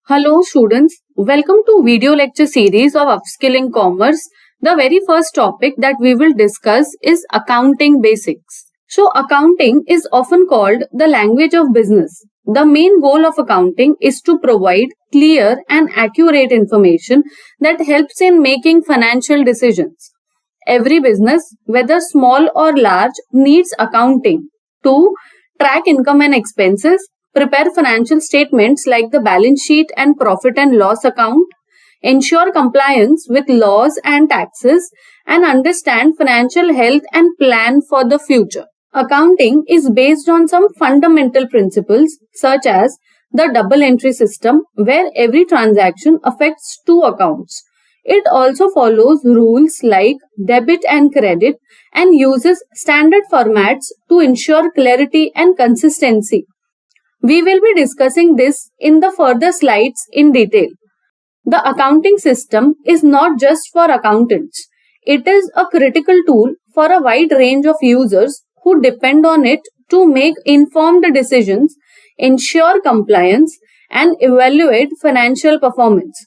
Hello students, welcome to video lecture series of Upskilling Commerce. The very first topic that we will discuss is accounting basics. So accounting is often called the language of business. The main goal of accounting is to provide clear and accurate information that helps in making financial decisions. Every business, whether small or large, needs accounting to track income and expenses, prepare financial statements like the balance sheet and profit and loss account, ensure compliance with laws and taxes, and understand financial health and plan for the future. Accounting is based on some fundamental principles such as the double entry system, where every transaction affects two accounts. It also follows rules like debit and credit and uses standard formats to ensure clarity and consistency. We will be discussing this in the further slides in detail. The accounting system is not just for accountants. It is a critical tool for a wide range of users who depend on it to make informed decisions, ensure compliance, and evaluate financial performance.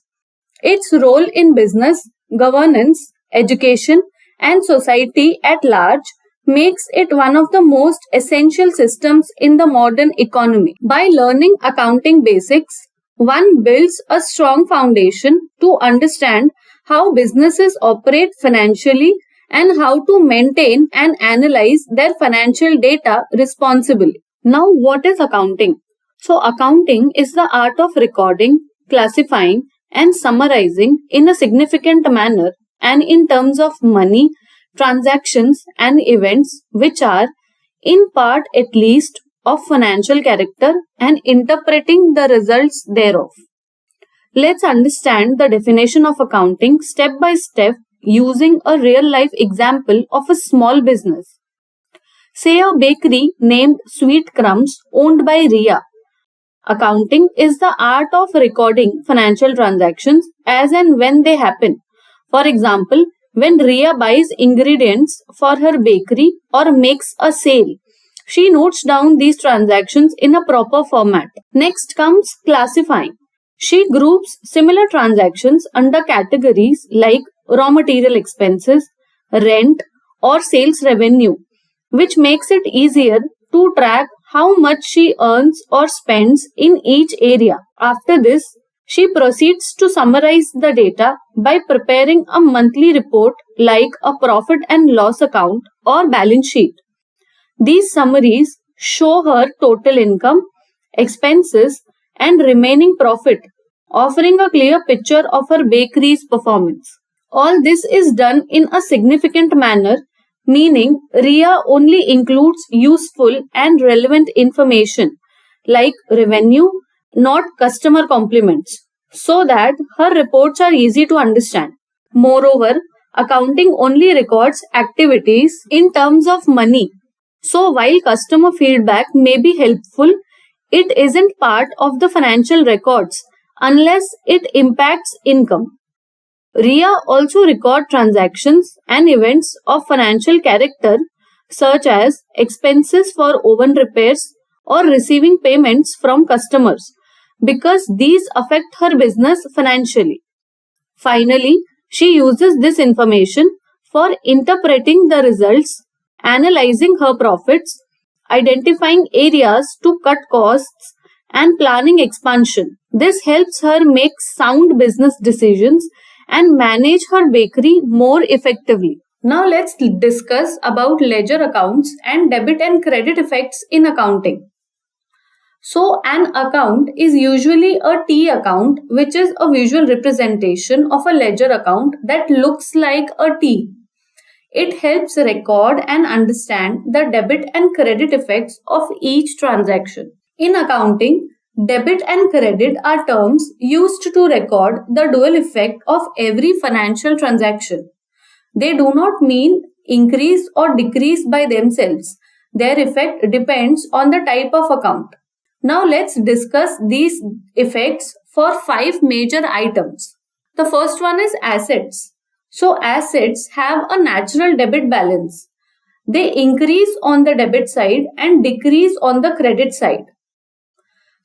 Its role in business, governance, education, and society at large makes it one of the most essential systems in the modern economy. By learning accounting basics, one builds a strong foundation to understand how businesses operate financially and how to maintain and analyze their financial data responsibly. Now, what is accounting? So, accounting is the art of recording, classifying, and summarizing in a significant manner and in terms of money, transactions and events which are, in part at least, of financial character and interpreting the results thereof. Let's understand the definition of accounting step by step using a real-life example of a small business. Say a bakery named Sweet Crumbs owned by Ria. Accounting is the art of recording financial transactions as and when they happen. For example, when Ria buys ingredients for her bakery or makes a sale, she notes down these transactions in a proper format. Next comes classifying. She groups similar transactions under categories like raw material expenses, rent, or sales revenue, which makes it easier to track how much she earns or spends in each area. After this, she proceeds to summarize the data by preparing a monthly report like a profit and loss account or balance sheet. These summaries show her total income, expenses, and remaining profit, offering a clear picture of her bakery's performance. All this is done in a significant manner, meaning RIA only includes useful and relevant information like revenue, not customer compliments, so that her reports are easy to understand. Moreover, accounting only records activities in terms of money. So while customer feedback may be helpful, it isn't part of the financial records unless it impacts income. RIA also record transactions and events of financial character such as expenses for oven repairs or receiving payments from customers because these affect her business financially. Finally, she uses this information for interpreting the results, analyzing her profits, identifying areas to cut costs, and planning expansion. This helps her make sound business decisions and manage her bakery more effectively. Now let's discuss about ledger accounts and debit and credit effects in accounting. So an account is usually a T account, which is a visual representation of a ledger account that looks like a T. It helps record and understand the debit and credit effects of each transaction. In accounting, debit and credit are terms used to record the dual effect of every financial transaction. They do not mean increase or decrease by themselves. Their effect depends on the type of account. Now let's discuss these effects for 5 major items. The first one is assets. So assets have a natural debit balance. They increase on the debit side and decrease on the credit side.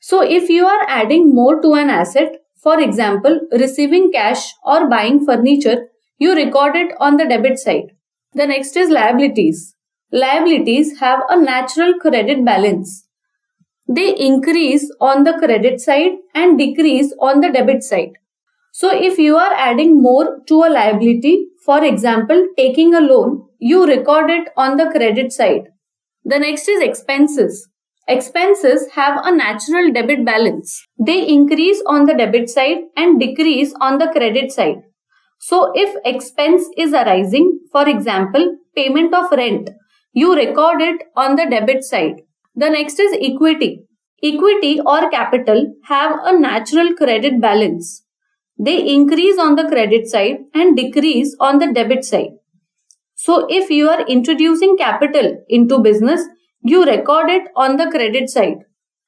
So if you are adding more to an asset, For example, receiving cash or buying furniture, you record it on the debit side. The next is liabilities. Liabilities have a natural credit balance. They increase on the credit side and decrease on the debit side. So if you are adding more to a liability, for example, taking a loan, you record it on the credit side. The next is expenses. Expenses have a natural debit balance. They increase on the debit side and decrease on the credit side. So if expense is arising, for example, payment of rent, you record it on the debit side. The next is equity. Equity or capital have a natural credit balance. They increase on the credit side and decrease on the debit side. So if you are introducing capital into business, you record it on the credit side.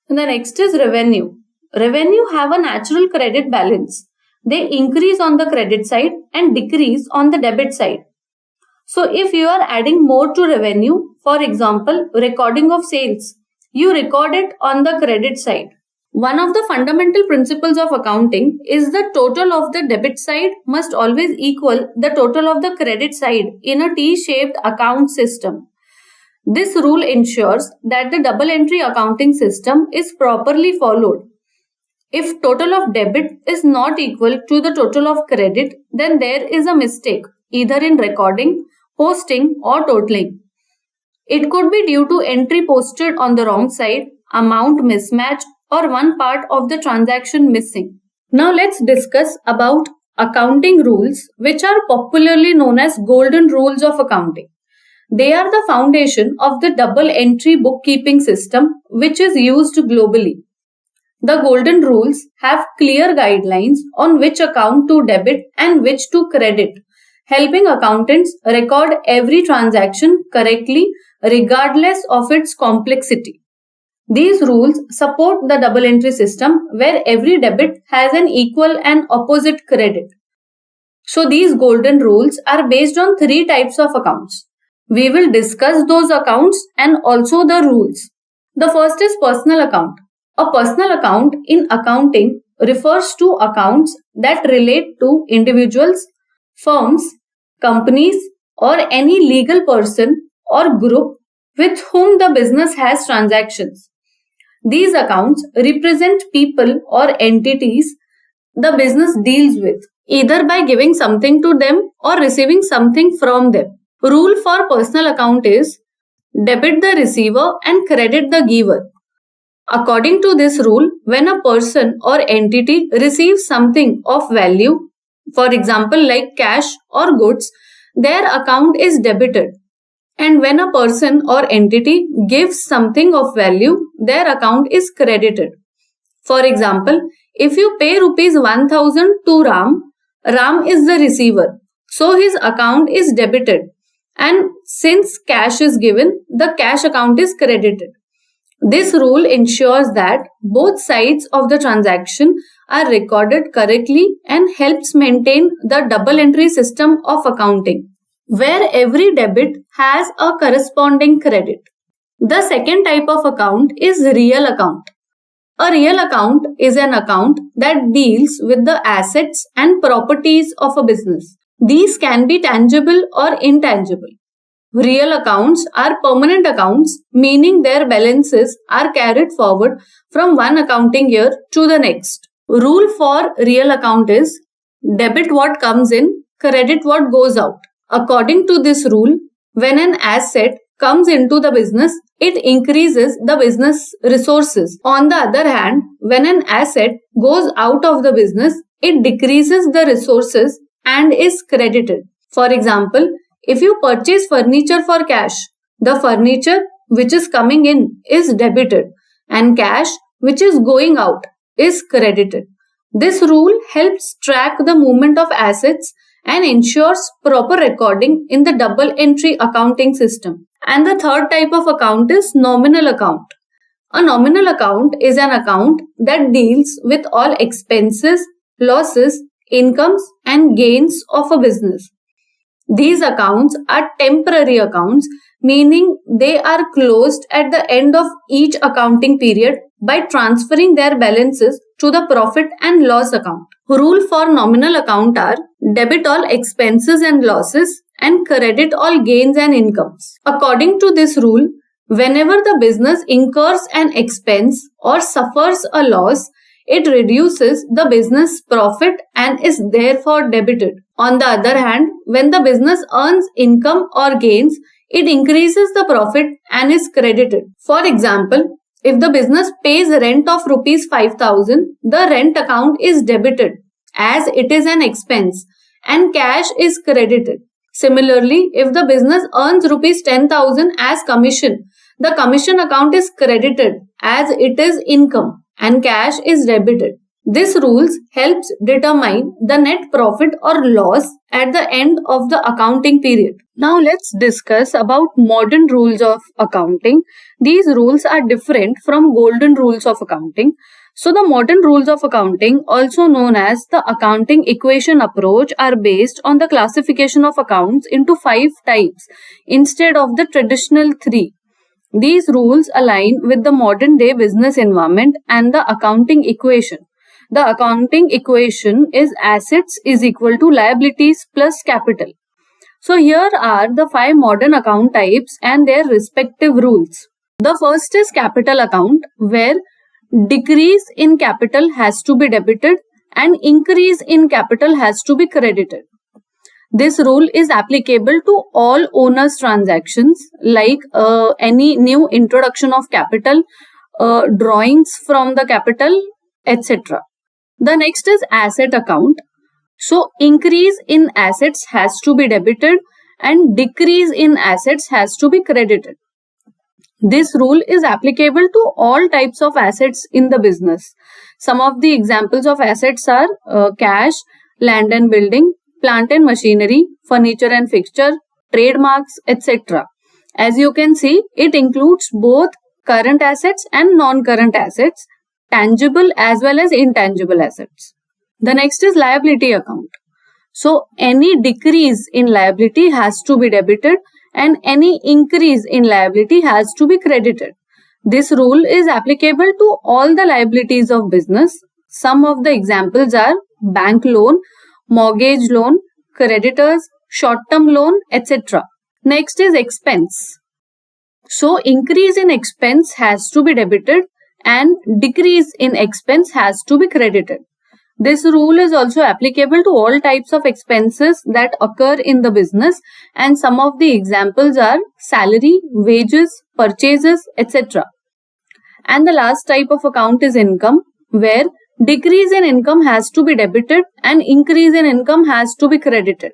And the next is revenue. Revenue have a natural credit balance. They increase on the credit side and decrease on the debit side. So if you are adding more to revenue, for example, recording of sales, you record it on the credit side. One of the fundamental principles of accounting is the total of the debit side must always equal the total of the credit side in a T-shaped account system. This rule ensures that the double entry accounting system is properly followed. If total of debit is not equal to the total of credit, then there is a mistake either in recording, posting or totaling. It could be due to entry posted on the wrong side, amount mismatch, or one part of the transaction missing. Now let's discuss about accounting rules, which are popularly known as golden rules of accounting. They are the foundation of the double entry bookkeeping system, which is used globally. The golden rules have clear guidelines on which account to debit and which to credit, helping accountants record every transaction correctly regardless of its complexity. These rules support the double entry system where every debit has an equal and opposite credit. So these golden rules are based on 3 types of accounts. We will discuss those accounts and also the rules. The first is personal account. A personal account in accounting refers to accounts that relate to individuals, firms, companies, or any legal person or group with whom the business has transactions. These accounts represent people or entities the business deals with, either by giving something to them or receiving something from them. Rule for personal account is debit the receiver and credit the giver. According to this rule, when a person or entity receives something of value, for example like cash or goods, their account is debited. And when a person or entity gives something of value, their account is credited. For example, if you pay rupees 1000 to Ram, Ram is the receiver, so his account is debited. And since cash is given, the cash account is credited. This rule ensures that both sides of the transaction are recorded correctly and helps maintain the double entry system of accounting, where every debit has a corresponding credit. The second type of account is real account. A real account is an account that deals with the assets and properties of a business. These can be tangible or intangible. Real accounts are permanent accounts, meaning their balances are carried forward from one accounting year to the next. Rule for real account is debit what comes in, credit what goes out. According to this rule, when an asset comes into the business, it increases the business resources. On the other hand, when an asset goes out of the business, it decreases the resources and is credited. For example, if you purchase furniture for cash, the furniture which is coming in is debited and cash which is going out is credited. This rule helps track the movement of assets and ensures proper recording in the double entry accounting system. And the third type of account is nominal account. A nominal account is an account that deals with all expenses, losses, incomes and gains of a business. These accounts are temporary accounts, meaning they are closed at the end of each accounting period by transferring their balances to the profit and loss account. Rule for nominal account are debit all expenses and losses and credit all gains and incomes. According to this rule, whenever the business incurs an expense or suffers a loss, it reduces the business profit and is therefore debited. On the other hand, when the business earns income or gains, it increases the profit and is credited. For example, if the business pays rent of rupees 5,000, the rent account is debited as it is an expense and cash is credited. Similarly, if the business earns rupees 10,000 as commission, the commission account is credited as it is income and cash is debited. This rules helps determine the net profit or loss at the end of the accounting period. Now let's discuss about modern rules of accounting. These rules are different from golden rules of accounting. So the modern rules of accounting, also known as the accounting equation approach, are based on the classification of accounts into 5 types instead of the traditional 3. These rules align with the modern day business environment and the accounting equation. The accounting equation is assets is equal to liabilities plus capital. So here are the 5 modern account types and their respective rules. The first is capital account, where decrease in capital has to be debited and increase in capital has to be credited. This rule is applicable to all owners transactions like any new introduction of capital, drawings from the capital, etc. The next is asset account. So increase in assets has to be debited and decrease in assets has to be credited. This rule is applicable to all types of assets in the business. Some of the examples of assets are cash, land and building, plant and machinery, furniture and fixture, trademarks, etc. As you can see, it includes both current assets and non-current assets, tangible as well as intangible assets. The next is liability account. So any decrease in liability has to be debited and any increase in liability has to be credited. This rule is applicable to all the liabilities of business. Some of the examples are bank loan, mortgage loan, creditors, short-term loan, etc. Next is expense. So increase in expense has to be debited and decrease in expense has to be credited. This rule is also applicable to all types of expenses that occur in the business, and some of the examples are salary, wages, purchases, etc. And the last type of account is income, where decrease in income has to be debited and increase in income has to be credited.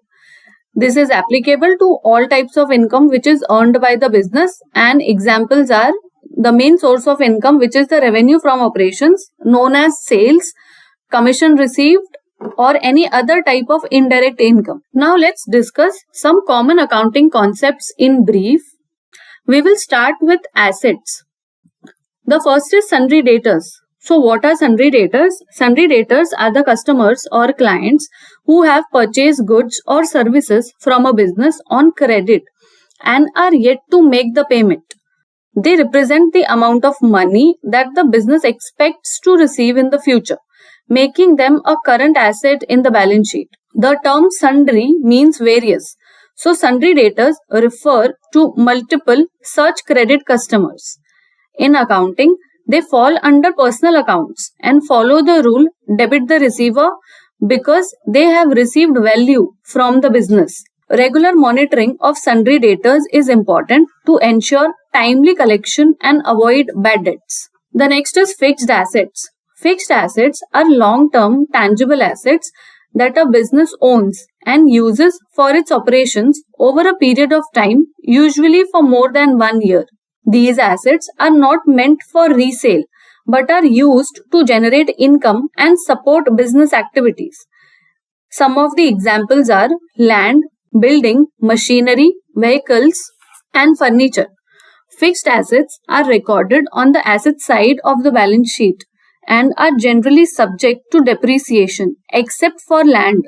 This is applicable to all types of income which is earned by the business, and examples are the main source of income, which is the revenue from operations known as sales, commission received, or any other type of indirect income. Now let's discuss some common accounting concepts in brief. We will start with assets. The first is sundry debtors. So what are sundry debtors? Sundry debtors are the customers or clients who have purchased goods or services from a business on credit and are yet to make the payment. They represent the amount of money that the business expects to receive in the future, making them a current asset in the balance sheet. The term sundry means various. So sundry debtors refer to multiple such credit customers. In accounting, they fall under personal accounts and follow the rule debit the receiver because they have received value from the business. Regular monitoring of sundry debtors is important to ensure timely collection and avoid bad debts. The next is fixed assets. Fixed assets are long-term tangible assets that a business owns and uses for its operations over a period of time, usually for more than 1 year. These assets are not meant for resale but are used to generate income and support business activities. Some of the examples are land, building, machinery, vehicles, and furniture. Fixed assets are recorded on the asset side of the balance sheet and are generally subject to depreciation except for land.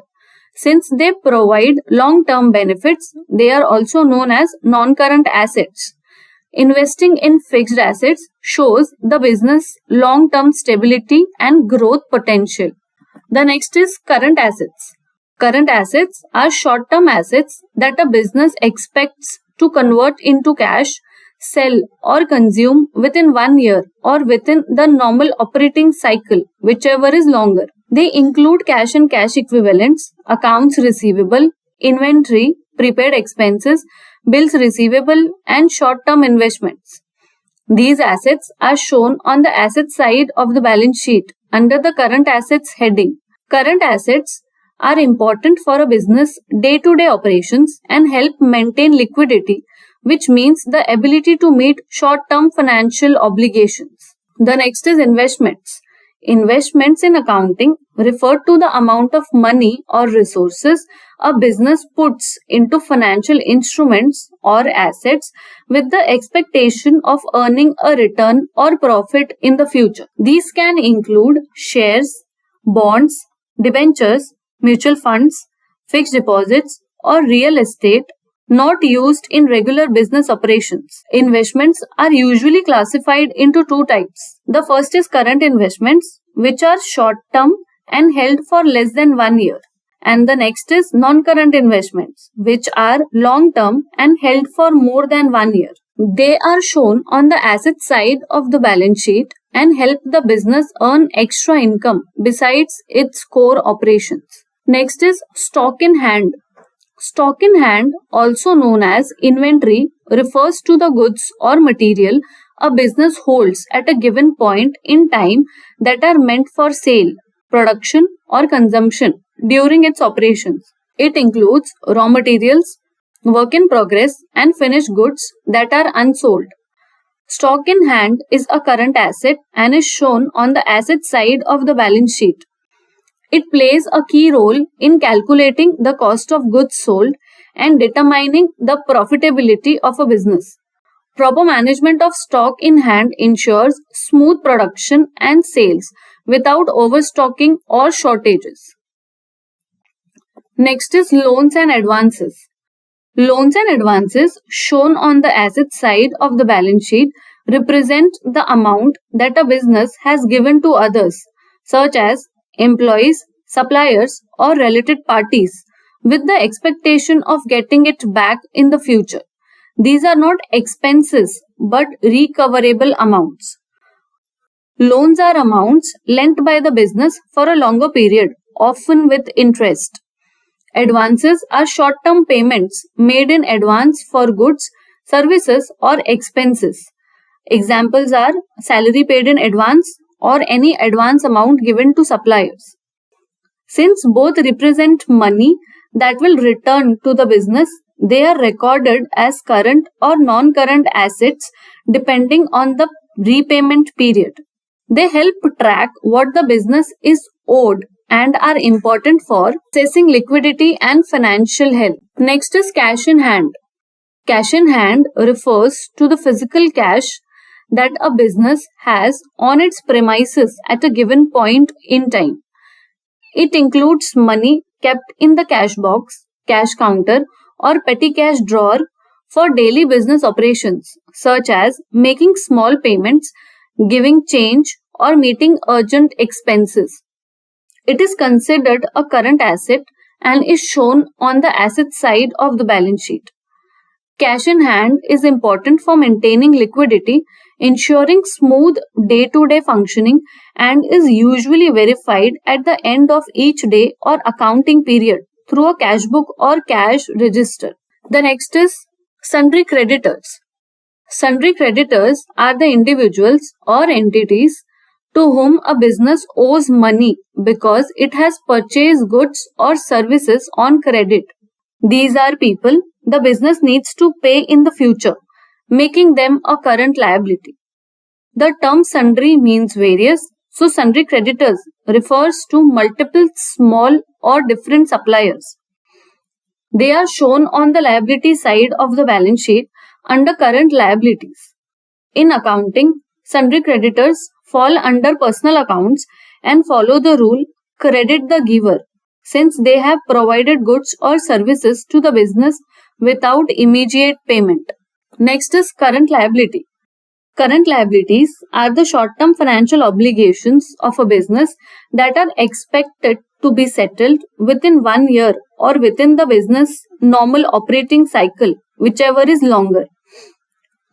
Since they provide long-term benefits, they are also known as non-current assets. Investing in fixed assets shows the business long-term stability and growth potential. The next is current assets. Current assets are short-term assets that a business expects to convert into cash, sell, or consume within 1 year or within the normal operating cycle, whichever is longer. They include cash and cash equivalents, accounts receivable, inventory, prepaid expenses, bills receivable, and short-term investments. These assets are shown on the asset side of the balance sheet under the current assets heading. Current assets are important for a business day-to-day operations and help maintain liquidity, which means the ability to meet short-term financial obligations. The next is investments. Investments in accounting refer to the amount of money or resources a business puts into financial instruments or assets with the expectation of earning a return or profit in the future. These can include shares, bonds, debentures, mutual funds, fixed deposits, or real estate not used in regular business operations. Investments are usually classified into two types. The first is current investments, which are short-term and held for less than 1 year. And the next is non-current investments, which are long-term and held for more than 1 year. They are shown on the asset side of the balance sheet and help the business earn extra income besides its core operations. Next is stock in hand. Stock in hand, also known as inventory, refers to the goods or material a business holds at a given point in time that are meant for sale, production, or consumption during its operations. It includes raw materials, work in progress, and finished goods that are unsold. Stock in hand is a current asset and is shown on the asset side of the balance sheet. It plays a key role in calculating the cost of goods sold and determining the profitability of a business. Proper management of stock in hand ensures smooth production and sales without overstocking or shortages. Next is loans and advances. Loans and advances shown on the asset side of the balance sheet represent the amount that a business has given to others, such as employees, suppliers, or related parties, with the expectation of getting it back in the future. These are not expenses but recoverable amounts. Loans are amounts lent by the business for a longer period, often with interest. Advances are short-term payments made in advance for goods, services, or expenses. Examples are salary paid in advance or any advance amount given to suppliers. Since both represent money that will return to the business, they are recorded as current or non-current assets depending on the repayment period. They help track what the business is owed and are important for assessing liquidity and financial health. Next is cash in hand. Cash in hand refers to the physical cash that a business has on its premises at a given point in time. It includes money kept in the cash box, cash counter, or petty cash drawer for daily business operations, such as making small payments, giving change, or meeting urgent expenses. It is considered a current asset and is shown on the asset side of the balance sheet. Cash in hand is important for maintaining liquidity, ensuring smooth day-to-day functioning, and is usually verified at the end of each day or accounting period through a cash book or cash register. The next is sundry creditors. Sundry creditors are the individuals or entities to whom a business owes money because it has purchased goods or services on credit. These are people the business needs to pay in the future, making them a current liability. The term sundry means various, so sundry creditors refers to multiple small or different suppliers. They are shown on the liability side of the balance sheet under current liabilities. In accounting, sundry creditors fall under personal accounts and follow the rule credit the giver. since they have provided goods or services to the business without immediate payment. Next is current liability. Current liabilities are the short-term financial obligations of a business that are expected to be settled within 1 year or within the business normal operating cycle, whichever is longer.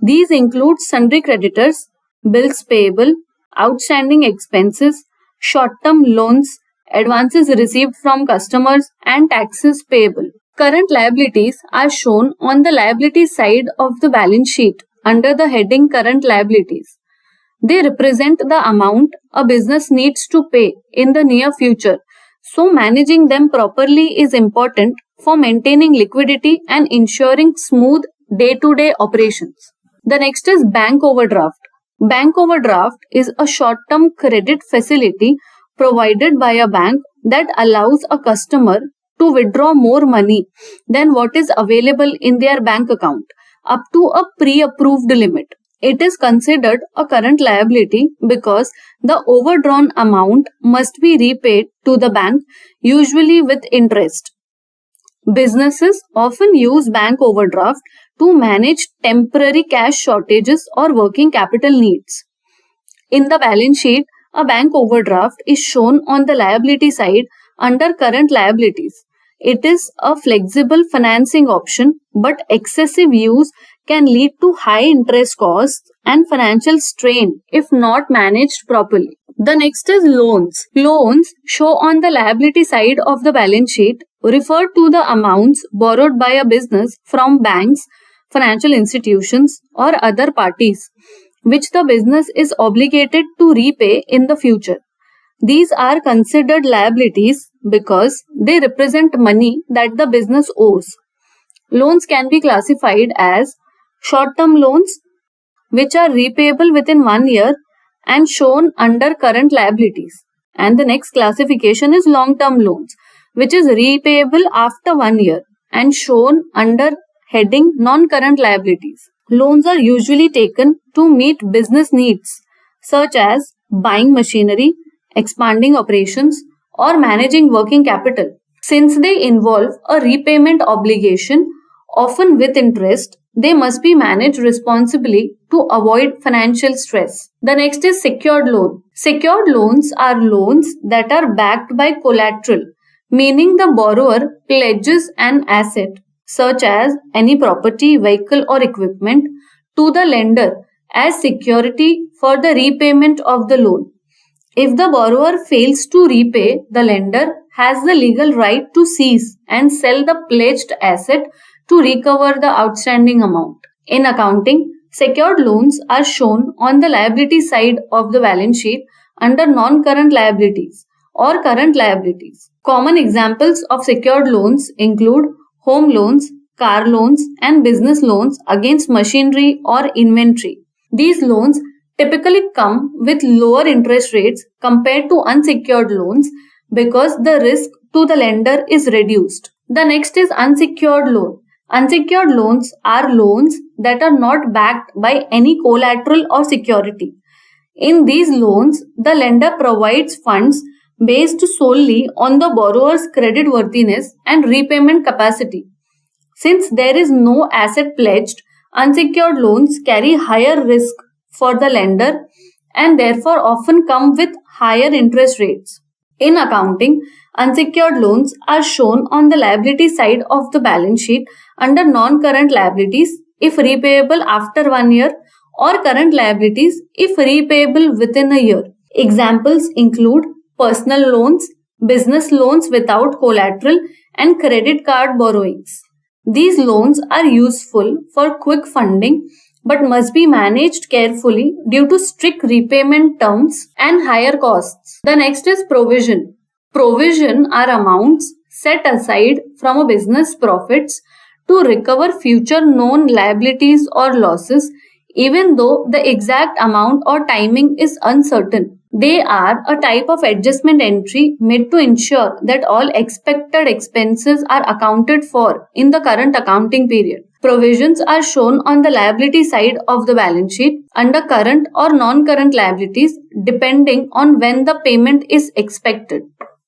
These include sundry creditors, bills payable, outstanding expenses, short-term loans, advances received from customers, and taxes payable. Current liabilities are shown on the liability side of the balance sheet under the heading Current Liabilities. They represent the amount a business needs to pay in the near future, so managing them properly is important for maintaining liquidity and ensuring smooth day-to-day operations. The next is bank overdraft. Bank overdraft is a short-term credit facility provided by a bank that allows a customer to withdraw more money than what is available in their bank account up to a pre-approved limit. It is considered a current liability because the overdrawn amount must be repaid to the bank, usually with interest. Businesses often use bank overdraft to manage temporary cash shortages or working capital needs. In the balance sheet, a bank overdraft is shown on the liability side under current liabilities. It is a flexible financing option, but excessive use can lead to high interest costs and financial strain if not managed properly. The next is loans. Loans show on the liability side of the balance sheet refer to the amounts borrowed by a business from banks, financial institutions, or other parties, which the business is obligated to repay in the future. These are considered liabilities because they represent money that the business owes. Loans can be classified as short-term loans, which are repayable within 1 year and shown under current liabilities. And the next classification is long-term loans, which is repayable after 1 year and shown under heading non-current liabilities. Loans are usually taken to meet business needs, such as buying machinery, expanding operations, or managing working capital. Since they involve a repayment obligation, often with interest, they must be managed responsibly to avoid financial stress. The next is secured loan. Secured loans are loans that are backed by collateral, meaning the borrower pledges an asset, such as any property, vehicle, or equipment, to the lender as security for the repayment of the loan. If the borrower fails to repay, the lender has the legal right to seize and sell the pledged asset to recover the outstanding amount. In accounting, secured loans are shown on the liability side of the balance sheet under non-current liabilities or current liabilities. Common examples of secured loans include home loans, car loans, and business loans against machinery or inventory. These loans typically come with lower interest rates compared to unsecured loans because the risk to the lender is reduced. The next is unsecured loan. Unsecured loans are loans that are not backed by any collateral or security. In these loans, the lender provides funds based solely on the borrower's creditworthiness and repayment capacity. Since there is no asset pledged, unsecured loans carry higher risk for the lender and therefore often come with higher interest rates. In accounting, unsecured loans are shown on the liability side of the balance sheet under non-current liabilities if repayable after 1 year or current liabilities if repayable within a year. Examples include personal loans, business loans without collateral, and credit card borrowings. These loans are useful for quick funding but must be managed carefully due to strict repayment terms and higher costs. The next is provision. Provision are amounts set aside from a business profits to recover future known liabilities or losses, even though the exact amount or timing is uncertain. They are a type of adjustment entry made to ensure that all expected expenses are accounted for in the current accounting period. Provisions are shown on the liability side of the balance sheet under current or non-current liabilities depending on when the payment is expected.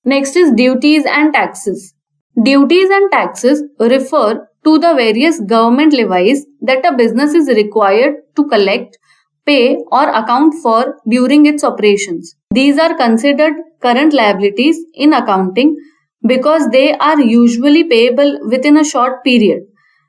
Next is duties and taxes. Duties and taxes refer to the various government levies that a business is required to collect, pay, or account for during its operations. These are considered current liabilities in accounting because they are usually payable within a short period,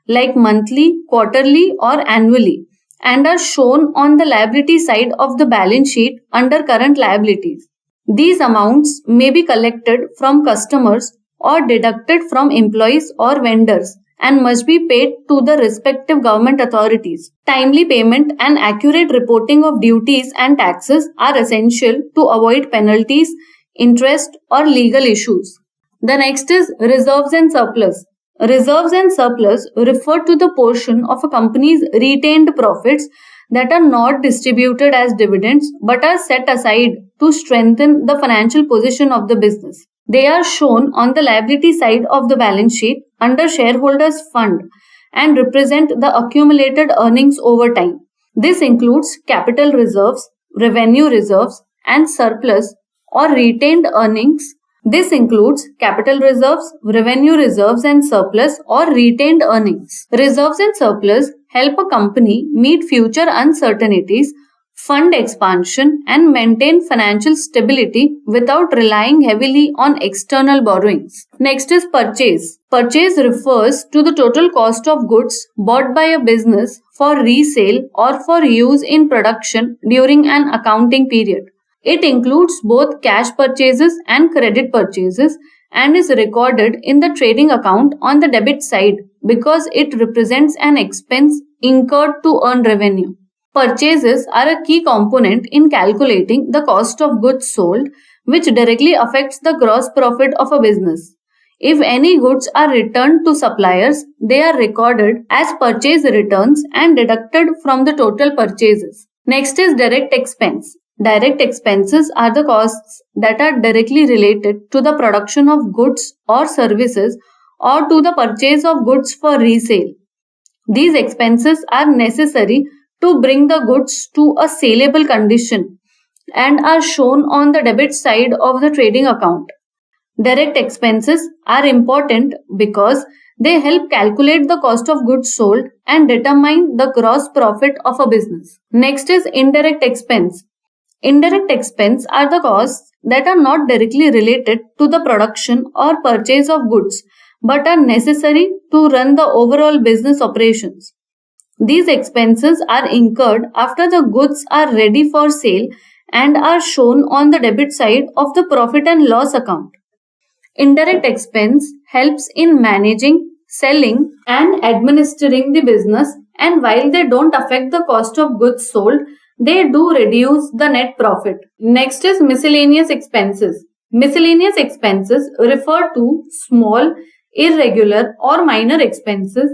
like monthly, quarterly, or annually, and are shown on the liability side of the balance sheet under current liabilities. These amounts may be collected from customers or deducted from employees or vendors and must be paid to the respective government authorities. Timely payment and accurate reporting of duties and taxes are essential to avoid penalties, interest, or legal issues. The next is reserves and surplus. Reserves and surplus refer to the portion of a company's retained profits that are not distributed as dividends but are set aside to strengthen the financial position of the business. They are shown on the liability side of the balance sheet under shareholders' fund and represent the accumulated earnings over time. This includes capital reserves, revenue reserves, and surplus or retained earnings. This includes capital reserves, revenue reserves, and surplus or retained earnings. Reserves and surplus help a company meet future uncertainties, fund expansion, and maintain financial stability without relying heavily on external borrowings. Next is purchase. Purchase refers to the total cost of goods bought by a business for resale or for use in production during an accounting period. It includes both cash purchases and credit purchases and is recorded in the trading account on the debit side because it represents an expense incurred to earn revenue. Purchases are a key component in calculating the cost of goods sold, which directly affects the gross profit of a business. If any goods are returned to suppliers, they are recorded as purchase returns and deducted from the total purchases. Next is direct expense. Direct expenses are the costs that are directly related to the production of goods or services or to the purchase of goods for resale. These expenses are necessary to bring the goods to a saleable condition and are shown on the debit side of the trading account. Direct expenses are important because they help calculate the cost of goods sold and determine the gross profit of a business. Next is indirect expense. Indirect expense are the costs that are not directly related to the production or purchase of goods but are necessary to run the overall business operations. These expenses are incurred after the goods are ready for sale and are shown on the debit side of the profit and loss account. Indirect expense helps in managing, selling, and administering the business, and while they don't affect the cost of goods sold, they do reduce the net profit. Next is miscellaneous expenses. Miscellaneous expenses refer to small, irregular, or minor expenses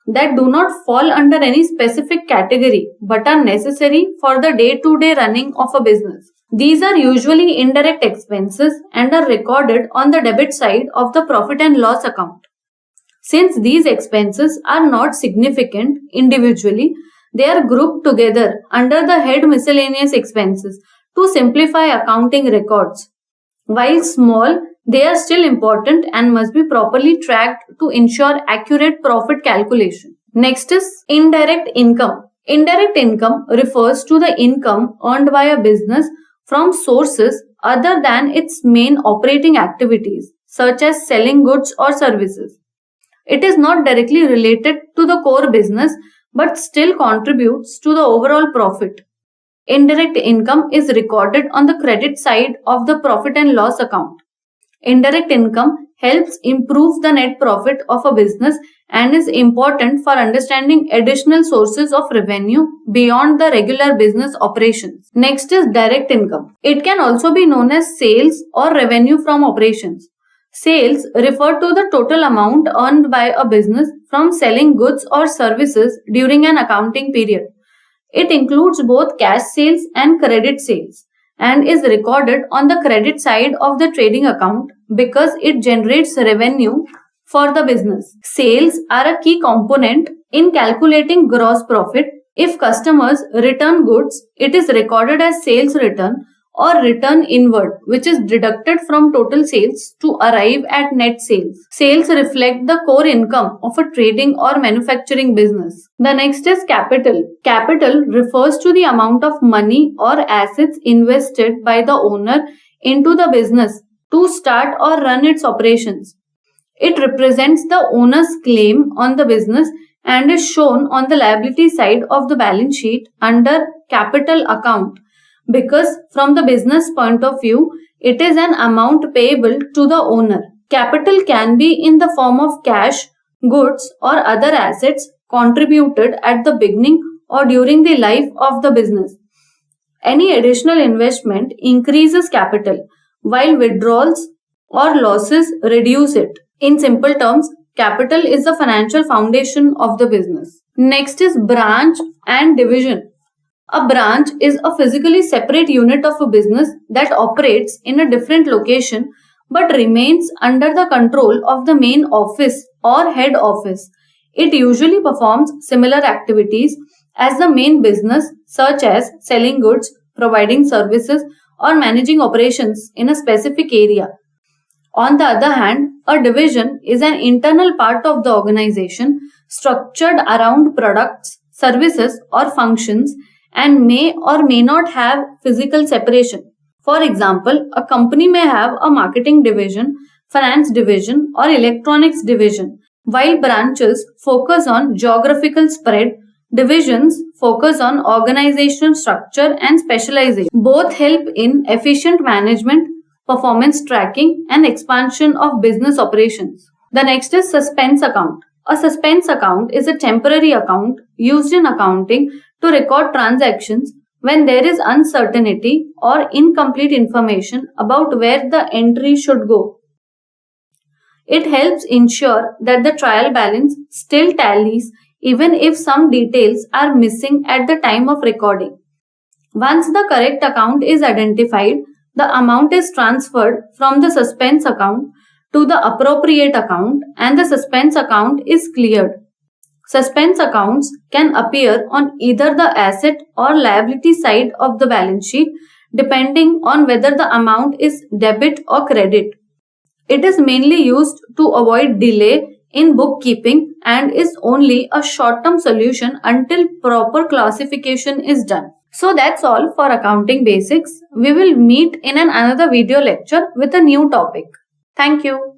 that do not fall under any specific category but are necessary for the day-to-day running of a business. These are usually indirect expenses and are recorded on the debit side of the profit and loss account. Since these expenses are not significant individually, they are grouped together under the head miscellaneous expenses to simplify accounting records. While small, they are still important and must be properly tracked to ensure accurate profit calculation. Next is indirect income. Indirect income refers to the income earned by a business from sources other than its main operating activities, such as selling goods or services. It is not directly related to the core business but still contributes to the overall profit. Indirect income is recorded on the credit side of the profit and loss account. Indirect income helps improve the net profit of a business and is important for understanding additional sources of revenue beyond the regular business operations. Next is direct income. It can also be known as sales or revenue from operations. Sales refer to the total amount earned by a business from selling goods or services during an accounting period. It includes both cash sales and credit sales and is recorded on the credit side of the trading account because it generates revenue for the business. Sales are a key component in calculating gross profit. If customers return goods, it is recorded as sales return, or return inward, which is deducted from total sales to arrive at net sales. Sales reflect the core income of a trading or manufacturing business. The next is capital. Capital refers to the amount of money or assets invested by the owner into the business to start or run its operations. It represents the owner's claim on the business and is shown on the liability side of the balance sheet under capital account, because from the business point of view, it is an amount payable to the owner. Capital can be in the form of cash, goods, or other assets contributed at the beginning or during the life of the business. Any additional investment increases capital, while withdrawals or losses reduce it. In simple terms, capital is the financial foundation of the business. Next is branch and division. A branch is a physically separate unit of a business that operates in a different location but remains under the control of the main office or head office. It usually performs similar activities as the main business, such as selling goods, providing services, or managing operations in a specific area. On the other hand, a division is an internal part of the organization structured around products, services, or functions and may or may not have physical separation. For example, a company may have a marketing division, finance division, or electronics division. While branches focus on geographical spread, divisions focus on organizational structure and specialization. Both help in efficient management, performance tracking, and expansion of business operations. The next is suspense account. A suspense account is a temporary account used in accounting to record transactions when there is uncertainty or incomplete information about where the entry should go. It helps ensure that the trial balance still tallies even if some details are missing at the time of recording. Once the correct account is identified, the amount is transferred from the suspense account to the appropriate account and the suspense account is cleared. Suspense accounts can appear on either the asset or liability side of the balance sheet depending on whether the amount is debit or credit. It is mainly used to avoid delay in bookkeeping and is only a short-term solution until proper classification is done. So that's all for accounting basics. We will meet in another video lecture with a new topic. Thank you.